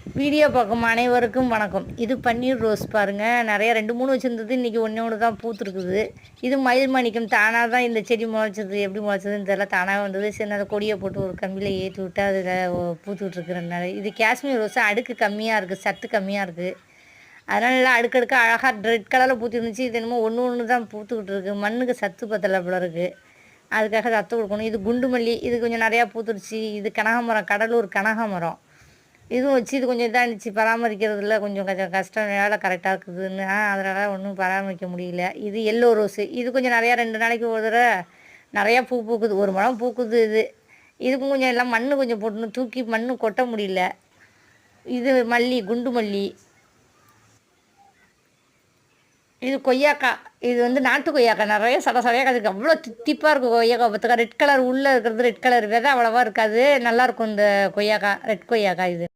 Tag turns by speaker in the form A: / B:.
A: Video பார்க்கும் அனைவருக்கும் வணக்கம். இது பன்னீர் ரோஸ் பாருங்கள், நிறைய 2 3 வச்சுருந்தது, இன்றைக்கி ஒன்று தான் பூத்துருக்குது. இது மயில் மாணிக்கம். தானாக தான் இந்த செடி முளைச்சது, எப்படி முளைச்சதுன்னு தெரியல, தானாக வந்தது. சரி, அதை கொடியை போட்டு ஒரு கம்பியில் ஏற்றி விட்டு அதில் பூத்துட்ருக்குறதுனால. இது காஷ்மீர் ரோஸ், அடுக்கு கம்மியாக இருக்குது, சத்து கம்மியாக இருக்குது. அதனால நல்லா அடுக்கடுக்க அழகாக ரெட் கலரில் பூத்திருந்துச்சு. இது என்னமோ ஒன்று தான் பூத்துக்கிட்டு இருக்குது. மண்ணுக்கு சத்து பத்தலை போல இருக்குது, அதுக்காக சத்து கொடுக்கணும். இது குண்டு மல்லி, இது கொஞ்சம் நிறையா பூத்துருச்சு. இது கனகாமரம், கடலூர் கனகாமரம். இதுவும் வச்சு இது கொஞ்சம் இதாக இருந்துச்சு, பராமரிக்கிறதுல கொஞ்சம் கஷ்டம், வேலை கரெக்டாக இருக்குதுன்னு அதனால் ஒன்றும் பராமரிக்க முடியல. இது எல்லோ ரோஸு, இது கொஞ்சம் நிறையா 2 நாளைக்கு ஒரு தடவை நிறையா பூ பூக்குது, ஒரு மரம் பூக்குது. இதுக்கும் கொஞ்சம் எல்லாம் மண் கொஞ்சம் போட்டுன்னு தூக்கி மண் கொட்ட முடியல. இது மல்லி, குண்டு மல்லி. இது கொய்யாக்காய், இது வந்து நாட்டு கொய்யாக்காய், நிறைய சடையாக இருக்குது. அவ்வளோ தித்திப்பாக இருக்கும் கொய்யாக்காய். பார்த்துக்கா, ரெட் கலர் உள்ளே இருக்கிறது, ரெட் கலர் விதை அவ்வளோவா இருக்காது, நல்லாயிருக்கும் இந்த கொய்யாக்காய், ரெட் கொய்யாக்காய் இது.